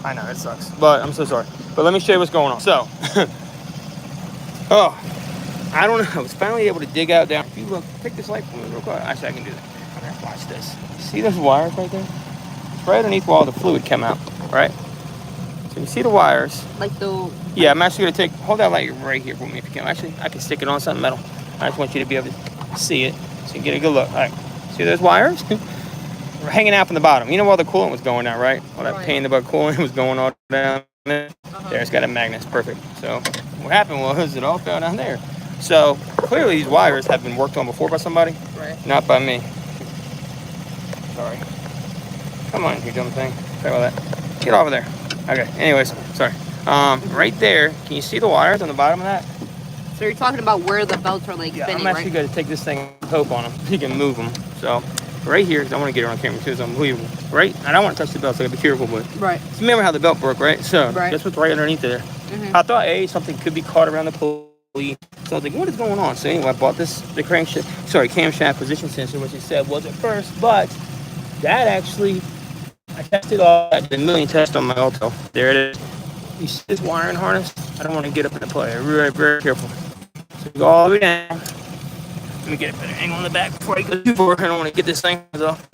I know, it sucks, but I'm so sorry. But let me show you what's going on. So, oh, I don't know. I was finally able to dig out down. If you look, pick this light for me real quick. Actually, I can do that. Okay, watch this. See those wires right there? It's right underneath where all the fluid came out, right? So you see the wires. Like the... Yeah, I'm actually going to hold that light right here for me if you can. Actually, I can stick it on something metal. I just want you to be able to see it so you get a good look. All right, see those wires? We're hanging out from the bottom. You know where all the coolant was going down, right? All that pain in the butt coolant was going all down there. There, it's got a magnet. It's perfect. So what happened was it all fell down there. So clearly these wires have been worked on before by somebody, not by me. Sorry. Come on, you dumb thing. Sorry about that. Get over there. Okay, anyways, sorry. Right there, can you see the wires on the bottom of that? So you're talking about where the belts are like spinning, I'm actually going to take this thing and poke on them. You can move them. So right here, because I want to get it on camera too, it's unbelievable. Right? I don't want to touch the belt, so I got to be careful, but right. So remember how the belt broke, right? So that's what's right underneath there. I thought, something could be caught around the pulley. So I was like, what is going on? So anyway, I bought the camshaft position sensor, which it said was at first, but that actually, I tested all that, did a million tests on my AUTELL. There it is. You see this wiring harness? I don't want to get up in the play. I'm very, very careful. So go all the way down. Let me get a better angle on the back before I go too far. I don't want to get this thing off.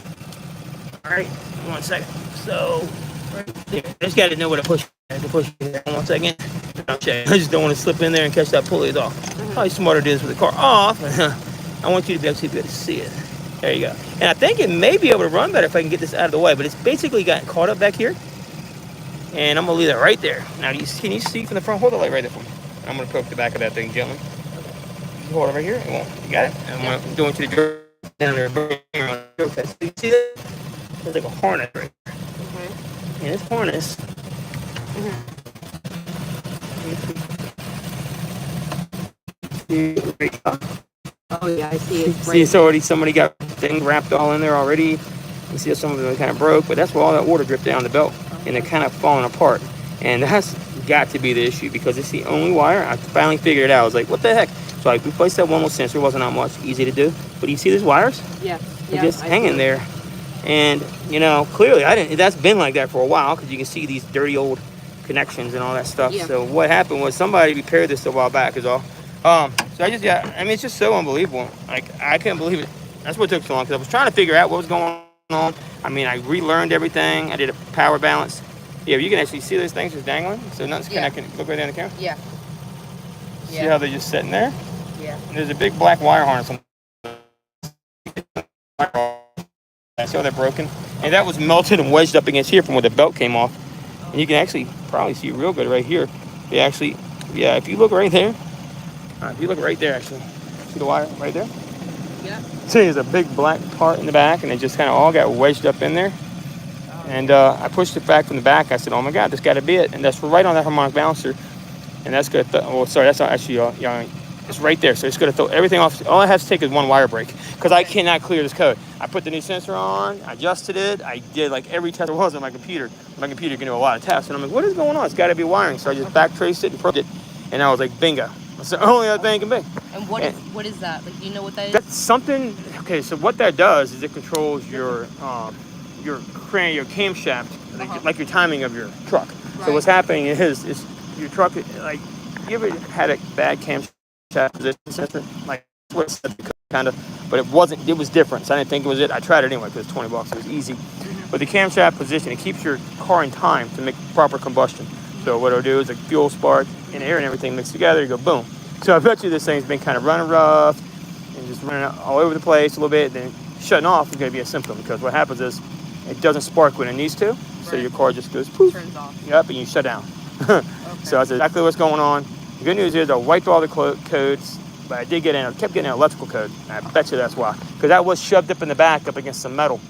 All right, 1 second. So, right there. I just got to know where to push. I have to push it. 1 second. Okay. I just don't want to slip in there and catch that pulley off. Probably smarter to do this with the car off. I want you to be able to see it. There you go. And I think it may be able to run better if I can get this out of the way, but it's basically got caught up back here. And I'm going to leave that right there. Now, can you see from the front? Hold the light right there for me. I'm going to poke the back of that thing gently. You hold it right here. It won't. You got it? And I'm going to drop down there. So you see that? There's like a harness right there. And this harness... Oh yeah, I see it. See, it's already, somebody got things wrapped all in there already. You see some of them kind of broke, but that's where all that water dripped down the belt, and they're kind of falling apart. And that's got to be the issue because it's the only wire. I finally figured it out. I was like, what the heck? So I replaced that one with sensor. It wasn't that much, easy to do. But you see these wires? Yeah. They're just hanging there. And, you know, clearly that's been like that for a while because you can see these dirty old connections and all that stuff. Yeah. So what happened was somebody repaired this a while back is all. So I mean, it's just so unbelievable. Like, I couldn't believe it. That's what took so long because I was trying to figure out what was going on. I mean, I relearned everything. I did a power balance. Yeah, you can actually see those things just dangling. So nothing's connecting. Look right there in the camera. Yeah. See how they're just sitting there? Yeah. And there's a big black wire harness on. See how they're broken? And that was melted and wedged up against here from where the belt came off. And you can actually probably see it real good right here. They actually, if you look right there. If you look right there, actually. See the wire right there? Yeah. See, there's a big black part in the back, and it just kind of all got wedged up in there. And I pushed it back from the back. I said, oh my God, this got to be it. And that's right on that harmonic balancer. And that's good. That's not actually, it's right there. So it's going to throw everything off. All I have to take is one wire break because I cannot clear this code. I put the new sensor on, I adjusted it. I did like every test there was on my computer. My computer can do a lot of tests. And I'm like, what is going on? It's got to be wiring. So I just back traced it and probed it. And I was like, bingo. That's the only other thing it can be. And what is that? Like, do you know what that is? That's something. Okay, so what that does is it controls your camshaft, like your timing of your truck. Right. So what's happening is your truck, like, you ever had a bad camshaft position sensor? Like, what it said, kind of, but it wasn't. It was different. So I didn't think it was it. I tried it anyway because it's $20. It was easy. But the camshaft position, it keeps your car in time to make proper combustion. So what it'll do is like fuel spark and air and everything mixed together, you go boom. So I bet you this thing's been kind of running rough and just running all over the place a little bit. Then shutting off is going to be a symptom because what happens is it doesn't spark when it needs to. So your car just goes poof. Turns off. Yep, and you shut down. So that's exactly what's going on. The good news is I wiped all the codes, but I kept getting an electrical code. And I bet you that's why. Because that was shoved up in the back up against some metal.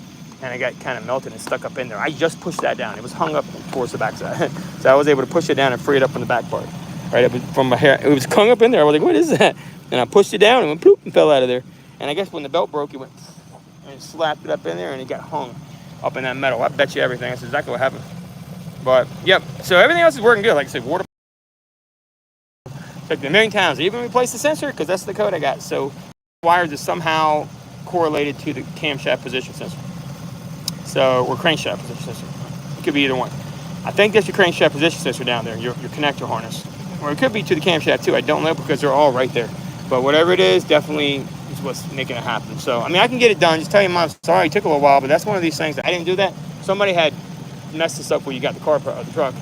And it got kind of melted and stuck up in there. I just pushed that down. It was hung up towards the backside. So I was able to push it down and free it up from the back part. Right up from my hair. It was hung up in there. I was like, what is that? And I pushed it down and went ploop and fell out of there. And I guess when the belt broke, it went and slapped it up in there and it got hung up in that metal. I bet you everything. That's exactly what happened. But, yep. So everything else is working good. Like I said, water. Checked it a million times. I even replaced the sensor because that's the code I got. So wires is somehow correlated to the camshaft position sensor. So, or crankshaft position sensor. It could be either one. I think that's your crankshaft position sensor down there, your connector harness. Or it could be to the camshaft too. I don't know because they're all right there. But whatever it is, definitely is what's making it happen. So, I mean, I can get it done. Just tell you, Mom, sorry, it took a little while, but that's one of these things that I didn't do that. Somebody had messed this up where you got the car the truck.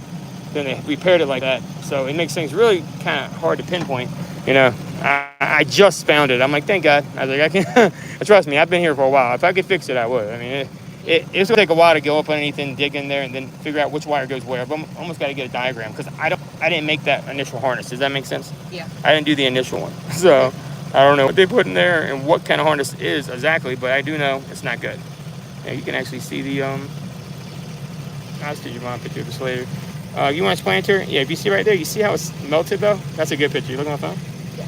Then they repaired it like that. So it makes things really kind of hard to pinpoint. You know, I just found it. I'm like, thank God. I was like, I can't. Trust me, I've been here for a while. If I could fix it, I would. I mean, it's going to take a while to go up underneath and dig in there and then figure out which wire goes where. But I'm almost got to get a diagram because I didn't make that initial harness. Does that make sense? Yeah. I didn't do the initial one. So I don't know what they put in there and what kind of harness it is exactly, but I do know it's not good. Yeah, you can actually see the, I'll see your mom picture of this later. You want to explain it to her? Yeah, if you see right there, you see how it's melted though? That's a good picture. You look at my phone? Yeah.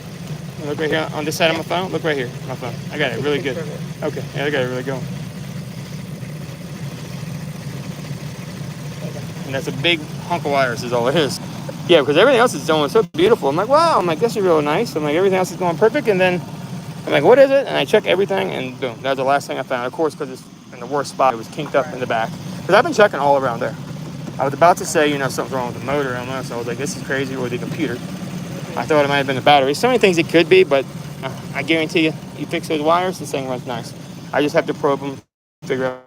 Look right here on this side of my phone. Look right here, my phone. I got it really good. Okay, yeah, I got it really going. And that's a big hunk of wires is all it is. Yeah, because everything else is going so beautiful. I'm like, wow, I'm like, this is really nice. I'm like, everything else is going perfect. And then I'm like, what is it? And I check everything and boom, that was the last thing I found. Of course, because it's in the worst spot, it was kinked up in the back. Because I've been checking all around there. I was about to say, you know, something's wrong with the motor. So I was like, this is crazy, or the computer. I thought it might have been the battery. So many things it could be, but I guarantee you fix those wires, this thing runs nice. I just have to probe them, figure out,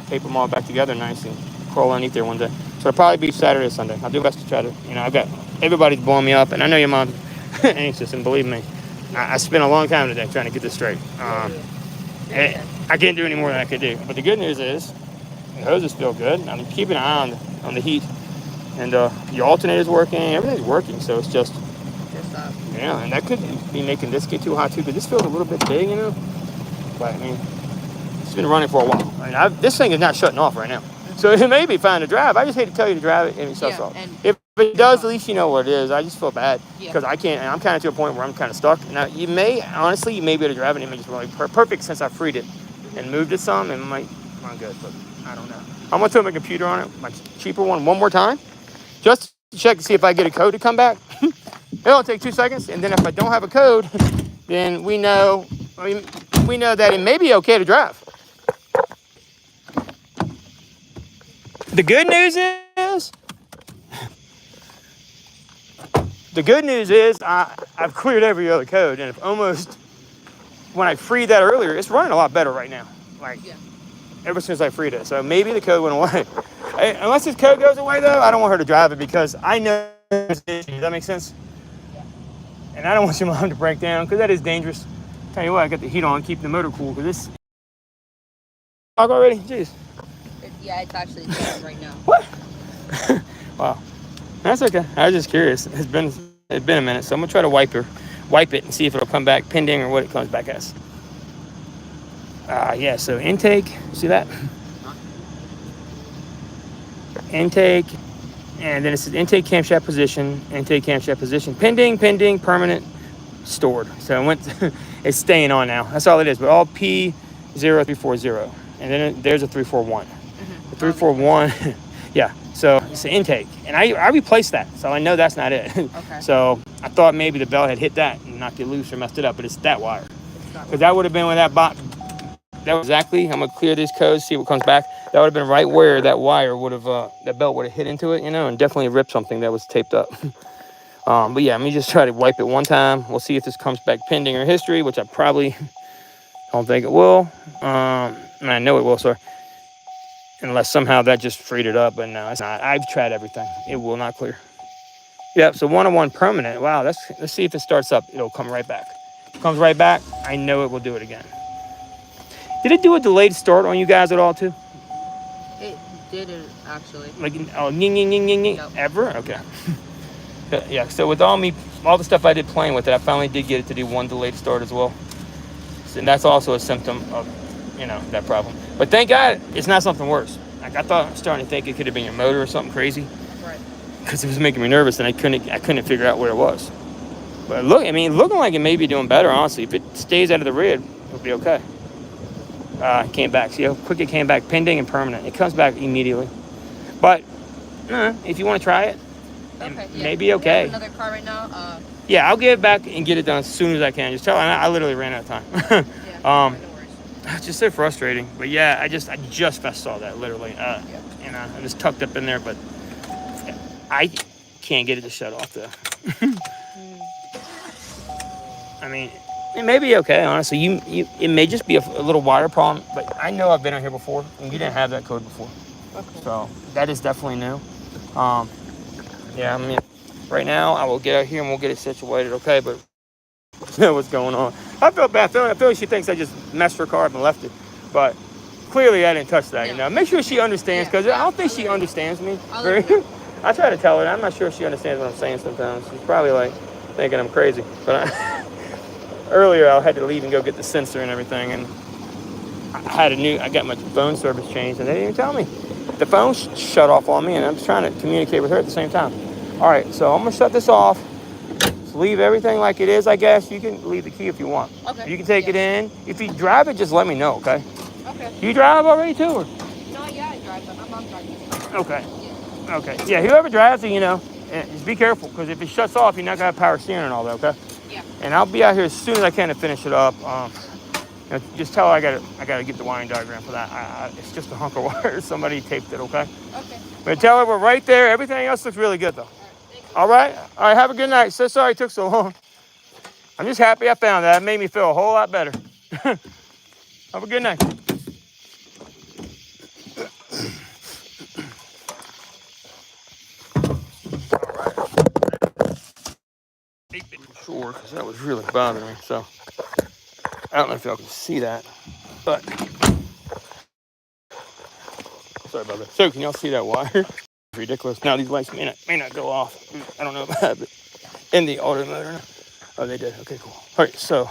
tape them all back together nice and crawl underneath there one day. So it'll probably be Saturday or Sunday. I'll do my best to try to, you know, I've got, everybody's blowing me up, and I know your mom's anxious, and believe me, I spent a long time today trying to get this straight. I can't do any more than I could do. But the good news is, the hoses feel good. I'm keeping an eye on the heat. And your alternator's working, everything's working, so it's just yeah, and that could be making this get too hot too, because this feels a little bit big, you know? But I mean, it's been running for a while. I mean, this thing is not shutting off right now. So it may be fine to drive. I just hate to tell you to drive it and it shuts off. If it does, at least you know what it is. I just feel bad because I can't, and I'm kind of to a point where I'm kind of stuck. Now, honestly, you may be able to drive it and it may just really perfect since I freed it and moved it some, and it might run good, but I don't know. I'm going to throw my computer on it, my cheaper one more time, just to check to see if I get a code to come back. It'll take 2 seconds, and then if I don't have a code, then we know that it may be okay to drive. The good news is I've cleared every other code, and when I freed that earlier, it's running a lot better right now. Ever since I freed it, so maybe the code went away. Unless this code goes away, though, I don't want her to drive it because I know there's an issue. Does that make sense? Yeah. And I don't want your mom to break down because that is dangerous. Tell you what, I got the heat on, keep the motor cool because this. Talk already? Jeez. Yeah, it's actually down right now. What? Wow. That's okay. I was just curious. It's been a minute, so I'm gonna try to wipe it and see if it'll come back pending or what it comes back as. Yeah, so intake, see that? Intake, and then it says intake camshaft position, pending, permanent, stored. So it's staying on now. That's all it is, but all P0340. And then there's a 341. The 341, yeah, so it's the intake. And I replaced that, so I know that's not it. Okay. So I thought maybe the belt had hit that and knocked it loose or messed it up, but it's that wire. Because that would have been where that was exactly, I'm going to clear these codes, see what comes back. That would have been right where that wire would have, that belt would have hit into it, you know, and definitely ripped something that was taped up. But yeah, let me just try to wipe it one time. We'll see if this comes back pending or history, which I probably don't think it will. And I know it will, sorry. Unless somehow that just freed it up, but no, it's not. I've tried everything. It will not clear. Yep, so 101 permanent. Wow, let's see if it starts up. It'll come right back. If it comes right back, I know it will do it again. Did it do a delayed start on you guys at all, too? It didn't, actually. Like, oh, ning, Nope. Ever? Okay. Yeah, so with all the stuff I did playing with it, I finally did get it to do one delayed start as well. So, and that's also a symptom of, you know, that problem. But thank God it's not something worse. Like, I thought, I was starting to think it could have been your motor or something crazy. Right. Because it was making me nervous, and I couldn't figure out where it was. But looking like it may be doing better, honestly. If it stays out of the red, it'll be okay. It came back. See how quick it came back, pending and permanent. It comes back immediately. But if you want to try it, okay, yeah. maybe okay. We have another car right now. Yeah, I'll get it back and get it done as soon as I can. Just tell her I literally ran out of time. Yeah, no worries. It's just so frustrating. But yeah, I just saw that literally. And I was tucked up in there, but I can't get it to shut off though. I mean, it may be okay, honestly. It may just be a little wire problem, but I know I've been on here before, and you didn't have that code before. Okay. So that is definitely new. Yeah, I mean, right now I will get out here and we'll get it situated, okay? But you know what's going on. I feel bad. I feel like she thinks I just messed her car up and left it, but clearly I didn't touch that. No. You know, make sure she understands because I don't think she understands me. I try to tell her. I'm not sure if she understands what I'm saying sometimes. She's probably like thinking I'm crazy, but earlier I had to leave and go get the sensor and everything, and I got my phone service changed, and they didn't even tell me. The phone shut off on me, and I'm just trying to communicate with her at the same time. All right, so I'm gonna shut this off. Just leave everything like it is, I guess. You can leave the key if you want. Okay. You can take it in. If you drive it, just let me know, okay? Okay. You drive already too, or? No, yeah, I drive, but my mom drives. Okay. Yeah. Okay. Yeah, whoever drives it, you know, just be careful, because if it shuts off, you're not gonna have power steering and all that, okay? Yeah. And I'll be out here as soon as I can to finish it up. You know, just tell her I gotta get the wiring diagram for that. It's just a hunk of wire. Somebody taped it, okay? Okay. But tell her we're right there. Everything else looks really good, though. All right? All right, have a good night. So sorry it took so long. I'm just happy I found that. It made me feel a whole lot better. Have a good night. Sure, because that was really bothering me. So I don't know if y'all can see that, but sorry about that. So can y'all see that wire? Ridiculous. Now these lights may not go off. I don't know about that, but in the auto motor. Oh, they did. Okay, cool. All right, so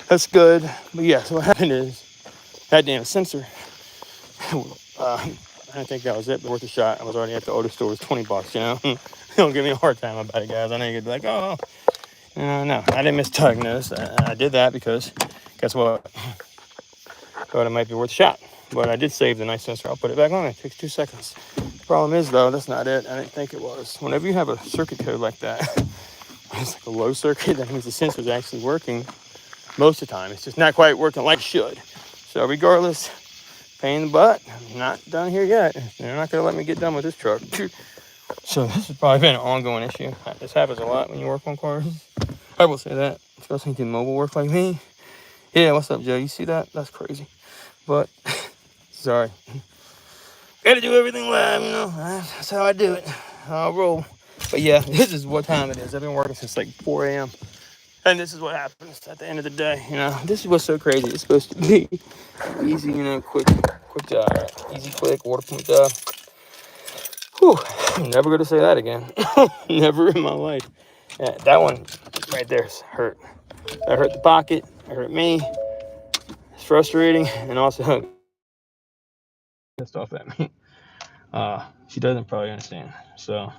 that's good. But yeah, so what happened is that damn sensor. I think that was it, but worth a shot. I was already at the auto store. It was $20, you know. Don't give me a hard time about it, guys. I know you'd be like, oh, no, I didn't misdiagnose. I did that because guess what? Thought it might be worth a shot. But I did save the nice sensor. I'll put it back on. It takes 2 seconds. The problem is, though, that's not it. I didn't think it was. Whenever you have a circuit code like that, it's like a low circuit. That means the sensor is actually working most of the time. It's just not quite working like it should. So regardless, pain in the butt. I'm not done here yet. They're not going to let me get done with this truck. So this has probably been an ongoing issue. This happens a lot when you work on cars. I will say that. Especially doing mobile work like me. Yeah, what's up, Joe? You see that? That's crazy. But, sorry. Gotta do everything live, you know. That's how I do it. I'll roll. But yeah, this is what time it is. I've been working since like 4 a.m. And this is what happens at the end of the day, you know. This is what's so crazy. It's supposed to be easy, you know, quick job. Right? Easy, quick, waterproof job. Whew, I'm never going to say that again. Never in my life. Yeah, that one right there hurt. That hurt the pocket. That hurt me. It's frustrating. And also pissed off at me. She doesn't probably understand. So